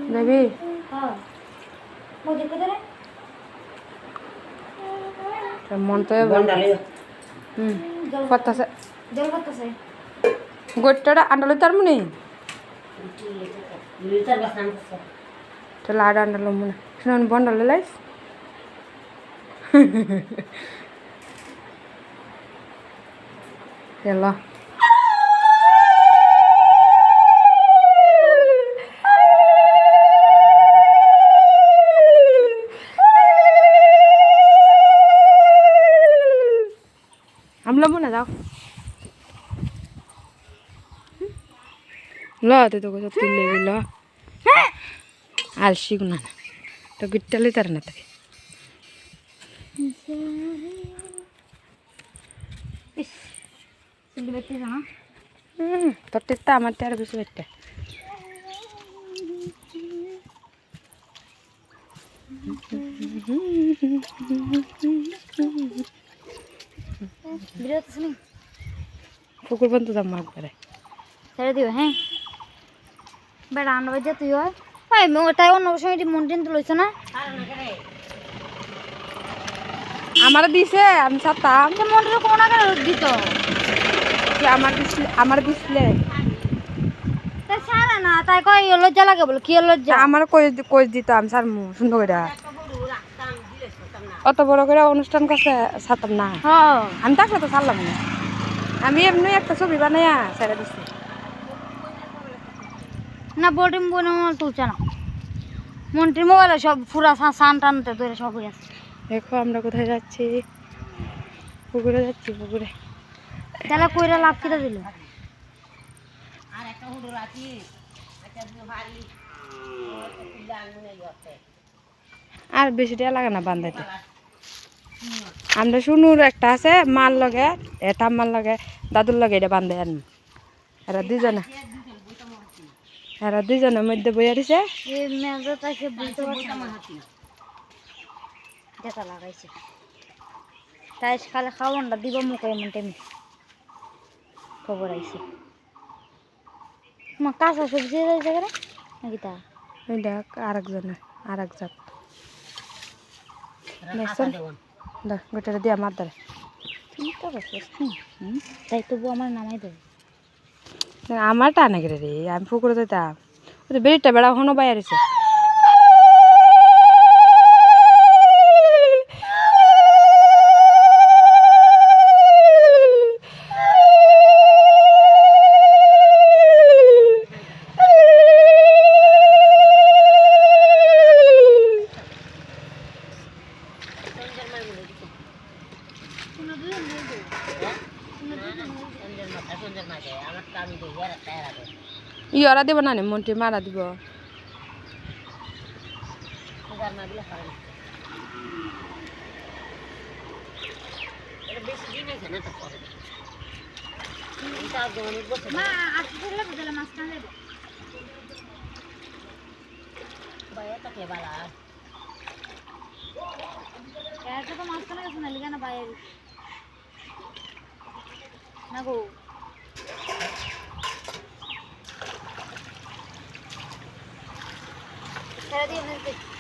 যাবি? মন তো করতেছে গোটটা আন্ডালো তার মনে লাড আন্ডালো মনে শুনুন বন্ডালো লাইস এলো আমলা মনে যাও ল তো কথা তুললে ল আর শিখ না তো গিট্টালে তার না তাকে তোর টেটটা আমার টের বেশি একটা পুকুর বন্ধু যাম মাছ ধরে ছেড়ে দিও হ্যাঁ বেড়া আনবা যে তুই হয় ওটাই অন্য সময় মন্দির তো লইছ না আমার দিছে আমি ছাড়তাম মন্দির কোন আগে দিত আমার দিছিলে তাই সারা না তাই কই লজ্জা লাগে বলে কি লজ্জা আমার কই দিত আমি স্যার সুন্দর করে অত বড় করে অনুষ্ঠান কাছে ছাড়তাম না আমি থাকলে তো ছাড়লাম না আমি এমনি একটা ছবি বানাইয়া ছেড়ে দিচ্ছি না বোর্ডিং বই তুলছে না মন্ত্রী মোবাইলে সব পুরা সান টানতে ধরে সব হয়ে আছে দেখো আমরা কোথায় যাচ্ছি পুকুরে যাচ্ছি পুকুরে তাহলে কইরা লাভ কিটা দিল আর বেশি টাকা লাগে না বান্ধাইতে আমরা শুনুর একটা আছে মাল লগে এটা মাল লগে দাদুর লগে এটা বান্ধে আন এরা দুজনের মধ্যে বইয়া দিছে লাগাইছে তাই খালে খাওয়ানটা দিব মুখে এমন টেমি খবর আইছে কাঁচা সবজি যাইছে করে নাকি তা দেখ আরেকজনের আরেক জাত দেখছেন দেখ গোটাটা দিয়া মার ধরে চিন্তা করছিস তাই তবু আমার নামাই দেবে আমার টানে গেলে রে আমি পুকুরে যেতাম ওই তো বেড়িটা বেড়া হনো বাইরেছে ইয়রা দিব না মন্ত্রী মারা দিব না গো ছেড়ে দিয়ে